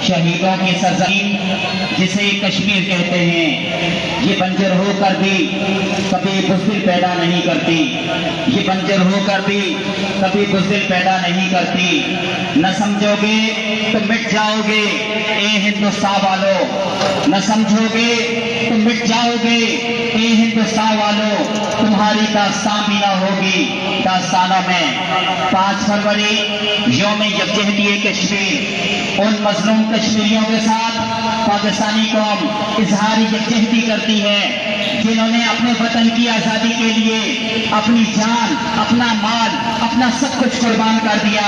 شہیدوں کی سرزمین جسے کشمیر کہتے ہیں، یہ بنجر ہو کر بھی کبھی بزدل پیدا نہیں کرتی، یہ بنجر ہو کر بھی کبھی بزدل پیدا نہیں کرتی۔ نہ سمجھو گے تو مٹ جاؤ گے اے ہندوستان والو، نہ سمجھو گے تو مٹ جاؤ گے اے ہندوستان والو، تمہاری داستان بھی نہ ہوگی داستانوں میں۔ 5 فروری یوم یکجہتی کشمیر، ان مظلوم کشمیریوں کے ساتھ پاکستانی قوم اظہار یکجہتی کرتی ہے جنہوں نے اپنے وطن کی آزادی کے لیے اپنی جان، اپنا مال، اپنا سب کچھ قربان کر دیا۔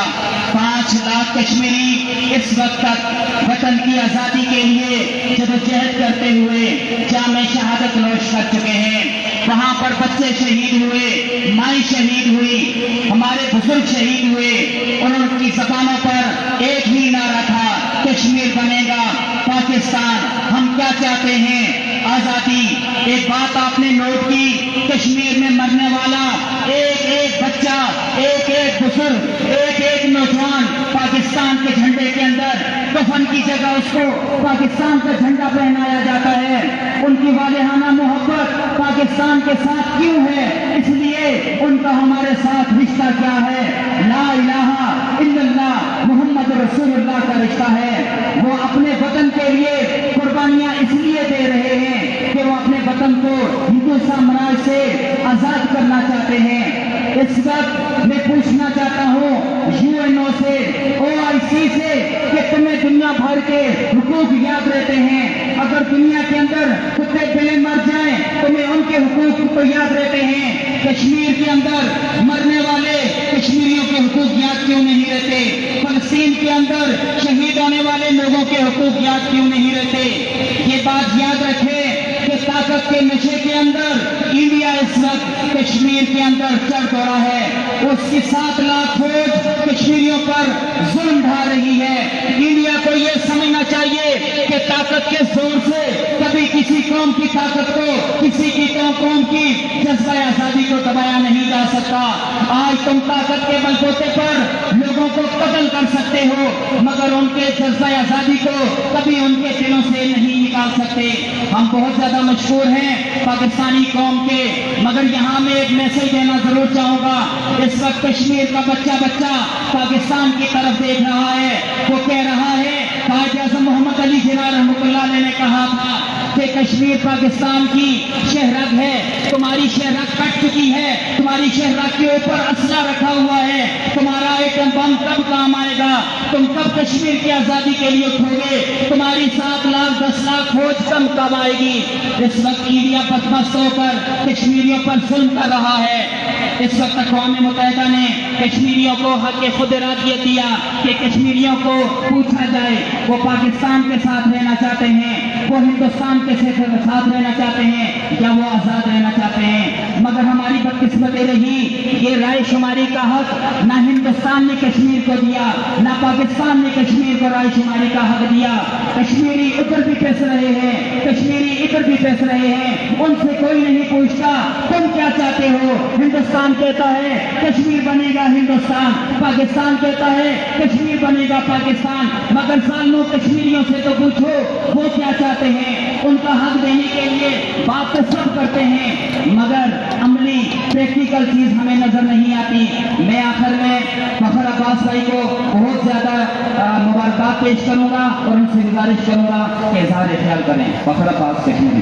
5 لاکھ کشمیری اس وقت تک وطن کی آزادی کے لیے جدوجہد کرتے ہوئے جام شہادت نوش کر چکے ہیں۔ وہاں پر بچے شہید ہوئے، مائیں شہید ہوئی، ہمارے بزرگ شہید ہوئے، اور ان کی زبانوں پر ایک ہی نعرہ تھا، کشمیر بنے گا پاکستان۔ ہم کیا چاہتے ہیں؟ آزادی۔ ایک بات آپ نے نوٹ کی، کشمیر میں مرنے والا ایک ایک بچہ، ایک ایک بزرگ، ایک ایک نوجوان پاکستان کے جھنڈے کے اندر کفن کی جگہ اس کو پاکستان کا جھنڈا پہنایا جاتا ہے۔ ان کی والہانہ محبت پاکستان کے ساتھ کیوں ہے؟ اس لیے ان کا ہمارے ساتھ رشتہ کیا ہے؟ لا الہ الا اللہ محمد رسول اللہ کا رشتہ ہے۔ وہ اپنے وطن کے لیے قربانیاں اس لیے دے رہے ہیں کہ وہ اپنے وطن کو ہندو سامراج سے آزاد کرنا چاہتے ہیں۔ اس وقت میں پوچھنا چاہتا ہوں UN سے، OIC سے، کہ تمہیں دنیا بھر کے حقوق یاد رہتے ہیں، اگر دنیا کے اندر کتے بلے مر جائیں تمہیں ان کے حقوق کو یاد رہتے ہیں، کشمیر کے اندر مرنے والے کشمیریوں کے حقوق یاد کیوں نہیں رہتے؟ فلسطین کے اندر شہید ہونے والے لوگوں کے حقوق یاد کیوں نہیں رہتے؟ یہ بات یاد رکھیں کہ طاقت کے نشے کے اندر انڈیا اس وقت کشمیر کے اندر چڑھ دوڑا ہے۔ اس کی 7 لاکھ فوج کشمیریوں پر ظلم ڈھا رہی ہے۔ انڈیا کو یہ سمجھنا چاہیے کہ طاقت کے زور سے کبھی کسی قوم کی طاقت کو، کسی کی قوم کی جذبہ آزادی کو دبایا نہیں جا سکتا۔ آج تم طاقت کے بل بوتے پر لوگوں کو قتل کر سکتے ہو، مگر ان کے جذبہ آزادی کو کبھی ان کے دلوں سے نہیں نکال سکتے۔ ہم بہت زیادہ مشہور ہیں پاکستانی قوم کے، مگر یہاں میں ایک میسج دینا ضرور چاہوں گا۔ اس وقت کشمیر کا بچہ پاکستان کی طرف دیکھ رہا ہے، وہ کہہ رہا ہے، قائد اعظم محمد علی جناح رحمۃ اللہ علیہ نے کہا تھا کہ کشمیر پاکستان کی شہرگ ہے، تمہاری شہرگ کٹ چکی ہے، تمہاری شہرگ کے اوپر اسلحہ رکھا ہوا ہے، تمہارا ایٹم بم کب کام آئے گا؟ تم کب کشمیر کی آزادی کے لیے اٹھو گے؟ تمہاری 7 لاکھ 10 لاکھ فوج کب آئے گی؟ اس وقت انڈیا بدمست ہو کر کشمیریوں پر ظلم کر رہا ہے۔ اس وقت اقوام متحدہ نے کشمیریوں کو حق خود ارادیت دیا کہ کشمیریوں کو پوچھا جائے وہ پاکستان کے ساتھ رہنا چاہتے ہیں، وہ ہندوستان کے ساتھ رہنا چاہتے ہیں یا وہ آزاد رہنا چاہتے ہیں۔ مگر ہماری بدقسمتی رہی، یہ رائے شماری کا حق نہ ہندوستان نے کشمیر کو دیا، نہ پاکستان نے کشمیر کو رائے شماری کا حق دیا۔ کشمیری ادھر بھی پھنس رہے ہیں، کشمیری ادھر بھی پھنس رہے ہیں، ان سے کوئی نہیں پوچھتا تم کیا چاہتے ہو۔ ہندوستان کہتا ہے کشمیر بنے گا ہندوستان، پاکستان کہتا ہے کشمیر بنے گا پاکستان، مگر ظالموں کشمیریوں سے تو پوچھو وہ کیا چاہتے ہیں۔ ان کا حق دینے کے لیے بات تو سب کرتے ہیں، مگر عملی پریکٹیکل چیز ہمیں نظر نہیں آتی۔ میں آخر میں فخر عباس بھائی کو بہت زیادہ مبارکباد پیش کروں گا اور ان سے گزارش کروں گا کہ اظہار خیال کریں۔ فخر عباس کشمیری۔